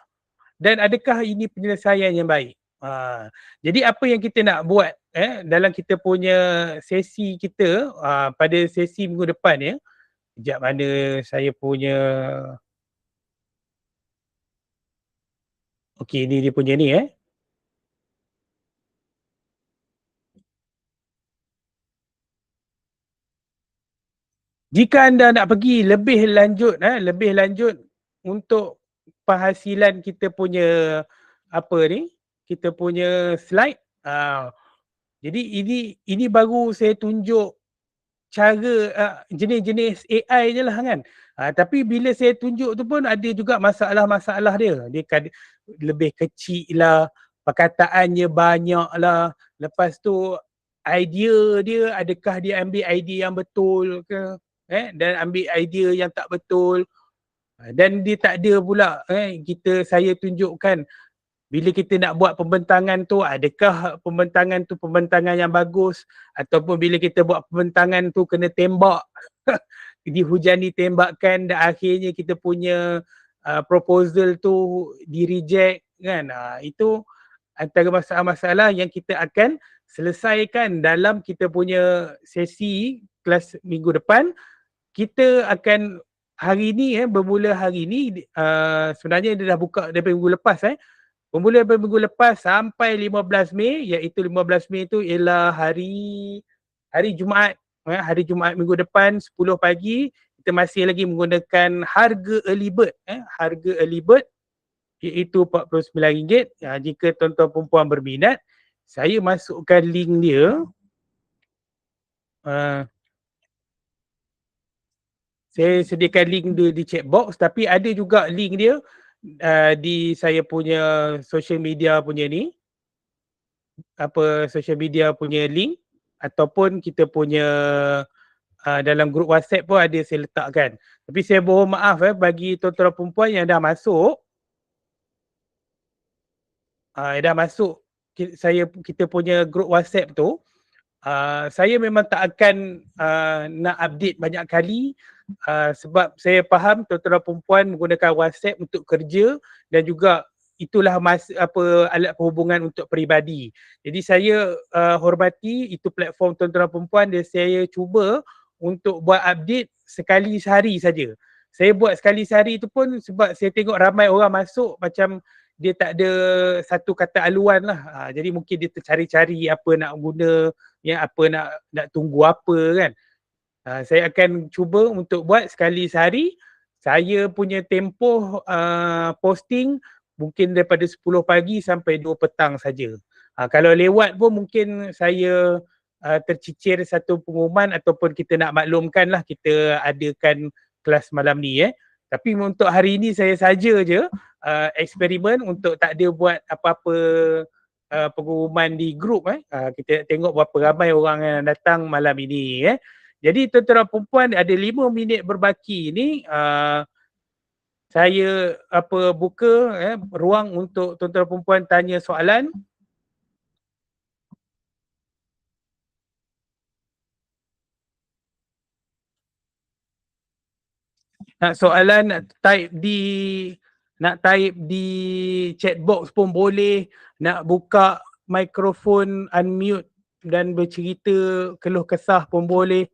dan adakah ini penyelesaian yang baik? Jadi apa yang kita nak buat dalam kita punya sesi kita pada sesi minggu depan ya. Sekejap mana saya punya. Okey, ni dia punya ni Jika anda nak pergi lebih lanjut untuk penghasilan kita punya kita punya slide. Jadi ini baru saya tunjuk cara jenis-jenis AI je lah kan. Tapi bila saya tunjuk tu pun ada juga masalah-masalah dia. Dia kan lebih kecil lah, perkataannya banyak lah. Lepas tu idea dia, adakah dia ambil idea yang betul ke? Dan ambil idea yang tak betul. Dan dia tak ada pula saya tunjukkan bila kita nak buat pembentangan tu, adakah pembentangan tu pembentangan yang bagus, ataupun bila kita buat pembentangan tu kena tembak dihujani tembakan dan akhirnya kita punya proposal tu di reject kan. Itu antara masalah-masalah yang kita akan selesaikan dalam kita punya sesi kelas minggu depan. Kita akan hari ni bermula hari ni, sebenarnya dia dah buka daripada minggu lepas bermula daripada minggu lepas sampai 15 Mei, iaitu 15 Mei tu ialah hari Jumaat. Hari Jumaat minggu depan 10 pagi kita masih lagi menggunakan harga early bird. Harga early bird iaitu RM49. Jika tuan-tuan perempuan berminat, saya masukkan link dia. Saya sediakan link dia di chat box, tapi ada juga link dia di saya punya social media punya ni, social media punya link, ataupun kita punya dalam grup WhatsApp pun ada saya letakkan. Tapi saya mohon maaf bagi tuan-tuan perempuan yang dah masuk, kita punya grup WhatsApp tu, saya memang tak akan nak update banyak kali, sebab saya faham tuan-tuan perempuan menggunakan WhatsApp untuk kerja dan juga itulah alat perhubungan untuk peribadi. Jadi saya hormati itu platform tuan-tuan perempuan dan saya cuba untuk buat update sekali sehari saja. Saya buat sekali sehari tu pun sebab saya tengok ramai orang masuk macam dia tak ada satu kata aluan lah. Jadi mungkin dia tercari-cari apa nak guna, apa nak tunggu apa kan. Saya akan cuba untuk buat sekali sehari. Saya punya tempoh posting mungkin daripada 10 pagi sampai 2 petang saja. Kalau lewat pun mungkin saya tercicir satu pengumuman ataupun kita nak maklumkan lah kita adakan kelas malam ni. Tapi untuk hari ini saya saja je eksperimen untuk tak ada buat apa-apa pengumuman di grup. Kita tengok berapa ramai orang yang datang malam ini. Jadi tuan-tuan perempuan ada 5 minit berbaki ni, saya buka ruang untuk tuan-tuan perempuan tanya soalan. Nak soalan nak type di chat box pun boleh, nak buka mikrofon unmute dan bercerita keluh kesah pun boleh.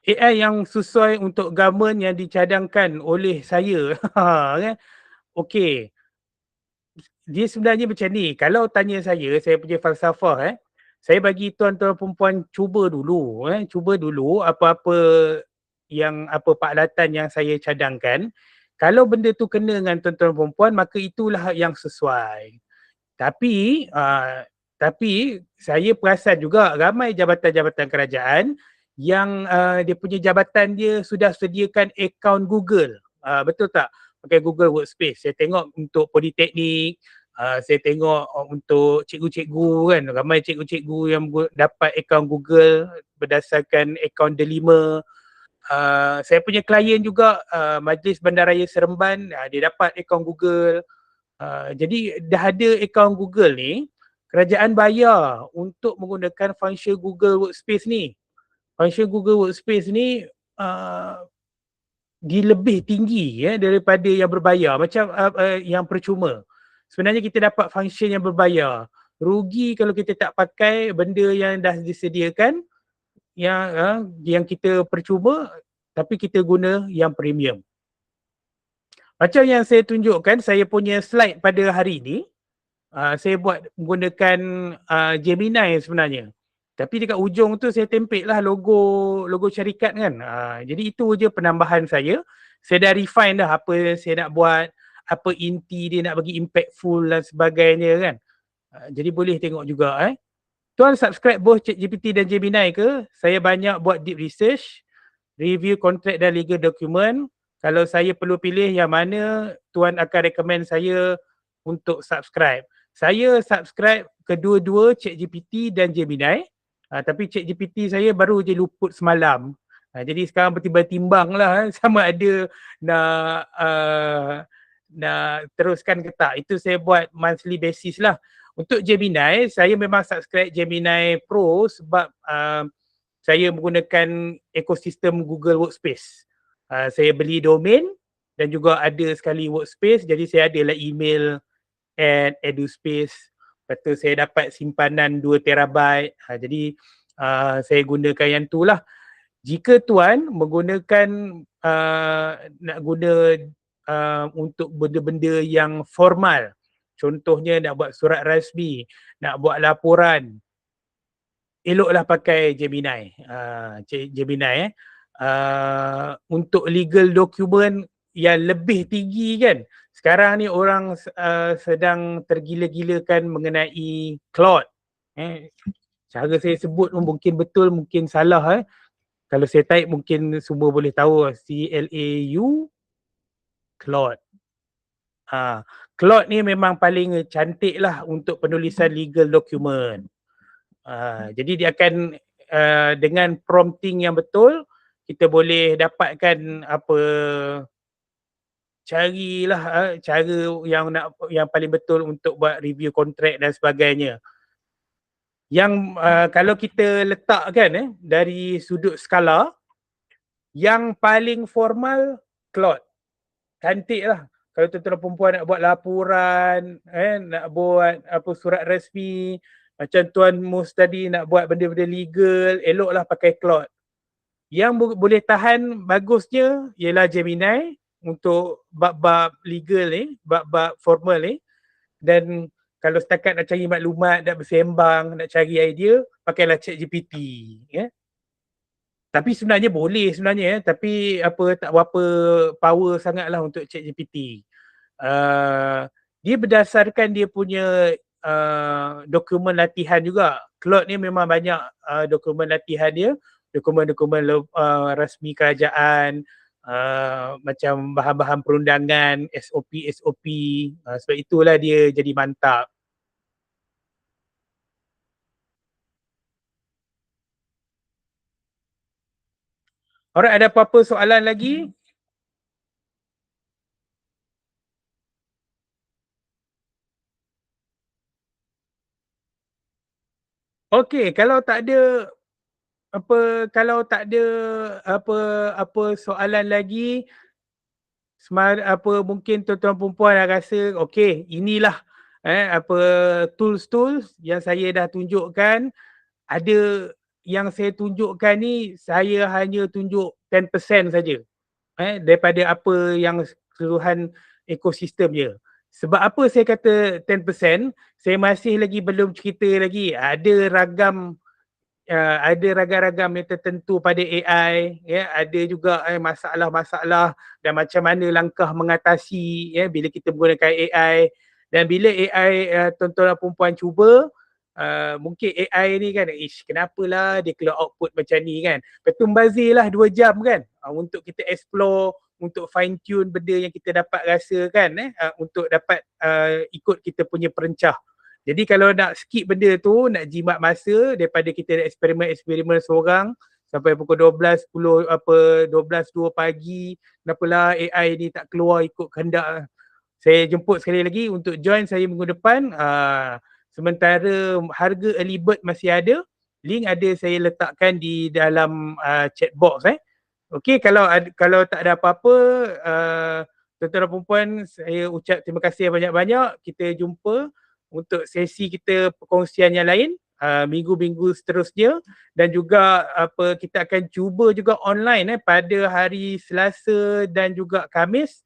AI yang sesuai untuk government yang dicadangkan oleh saya. Okey. Dia sebenarnya macam ni, kalau tanya saya punya falsafah saya bagi tuan-tuan perempuan cuba dulu apa-apa paklatan yang saya cadangkan. Kalau benda tu kena dengan tuan-tuan perempuan, maka itulah yang sesuai. Tapi saya perasan juga ramai jabatan-jabatan kerajaan yang dia punya jabatan dia sudah sediakan akaun Google. Betul tak? Pakai Google Workspace. Saya tengok untuk politeknik, saya tengok untuk cikgu-cikgu kan, ramai cikgu-cikgu yang dapat akaun Google berdasarkan akaun Delima. Saya punya klien juga Majlis Bandaraya Seremban, dia dapat akaun Google. Jadi dah ada akaun Google ni, kerajaan bayar untuk menggunakan function Google Workspace ni. Function Google Workspace ni dia lebih tinggi daripada yang berbayar, macam yang percuma. Sebenarnya kita dapat function yang berbayar. Rugi kalau kita tak pakai benda yang dah disediakan. yang kita percuma tapi kita guna yang premium. Macam yang saya tunjukkan, saya punya slide pada hari ni, saya buat menggunakan Gemini sebenarnya. Tapi dekat ujung tu saya tempel lah logo syarikat kan. Jadi itu je penambahan saya. Saya dah refine dah apa saya nak buat, apa inti dia nak bagi impactful dan sebagainya kan. Jadi boleh tengok juga Tuan subscribe both ChatGPT dan Gemini ke? Saya banyak buat deep research, review kontrak dan legal document. Kalau saya perlu pilih yang mana, Tuan akan recommend saya untuk subscribe. Saya subscribe kedua-dua ChatGPT dan Gemini. Tapi ChatGPT saya baru je luput semalam. Jadi sekarang bertimbang-timbang lah sama ada nak teruskan ke tak. Itu saya buat monthly basis lah. Untuk Gemini, saya memang subscribe Gemini Pro sebab saya menggunakan ekosistem Google Workspace. Saya beli domain dan juga ada sekali Workspace, jadi saya adalah email and EduSpace. Lepas tu saya dapat simpanan 2 terabyte. Jadi saya gunakan yang tu lah. Jika tuan menggunakan nak guna untuk benda-benda yang formal, contohnya nak buat surat rasmi, nak buat laporan, eloklah pakai Gemini. Gemini untuk legal document yang lebih tinggi kan. Sekarang ni orang sedang tergila-gilakan mengenai Claude. Cara saya sebut mungkin betul, mungkin salah. Kalau saya type mungkin semua boleh tahu C-L-A-U Claude. Claude ni memang paling cantik lah untuk penulisan legal document. Jadi dia akan dengan prompting yang betul, kita boleh dapatkan carilah cara yang paling betul untuk buat review kontrak dan sebagainya. Yang kalau kita letakkan dari sudut skala, yang paling formal Claude. Cantik lah. Kalau tuan-tuan perempuan nak buat laporan, nak buat surat rasmi, macam Tuan Mus tadi nak buat benda-benda legal, eloklah pakai Claude. Yang boleh tahan bagusnya ialah Gemini untuk bab-bab legal ni, bab-bab formal ni. Dan kalau setakat nak cari maklumat, nak bersembang, nak cari idea, pakailah ChatGPT. Tapi sebenarnya boleh sebenarnya, tapi tak berapa power sangatlah untuk ChatGPT. Dia berdasarkan dia punya dokumen latihan juga. Claude ni memang banyak dokumen latihan dia, dokumen-dokumen rasmi kerajaan, macam bahan-bahan perundangan, SOP. Sebab itulah dia jadi mantap. Alright, ada apa-apa soalan lagi? Okey, kalau tak ada soalan lagi, mungkin tuan-tuan perempuan dah rasa okey, inilah tools-tools yang saya dah tunjukkan. Ada yang saya tunjukkan ni, saya hanya tunjuk 10% saja daripada apa yang keseluruhan ekosistem dia. Sebab apa saya kata 10%? Saya masih lagi belum cerita lagi ada ragam yang tertentu pada AI, ada juga masalah-masalah dan macam mana langkah mengatasi bila kita menggunakan AI. Dan bila AI tuan-tuan dan perempuan cuba, mungkin AI ni kan, kenapalah dia keluar output macam ni kan. Bazirlah 2 jam kan untuk kita explore, untuk fine tune benda yang kita dapat rasa kan, untuk dapat ikut kita punya perencah. Jadi kalau nak skip benda tu, nak jimat masa daripada kita eksperimen seorang sampai pukul 12 2 pagi, kenapalah AI ni tak keluar ikut kehendak. Saya jemput sekali lagi untuk join saya minggu depan. Sementara harga early bird masih ada, link ada saya letakkan di dalam chat box. Okey, kalau tak ada apa-apa, tuan-tuan dan perempuan, saya ucap terima kasih banyak-banyak. Kita jumpa untuk sesi kita perkongsian yang lain. minggu-minggu seterusnya, dan juga kita akan cuba juga online pada hari Selasa dan juga Khamis.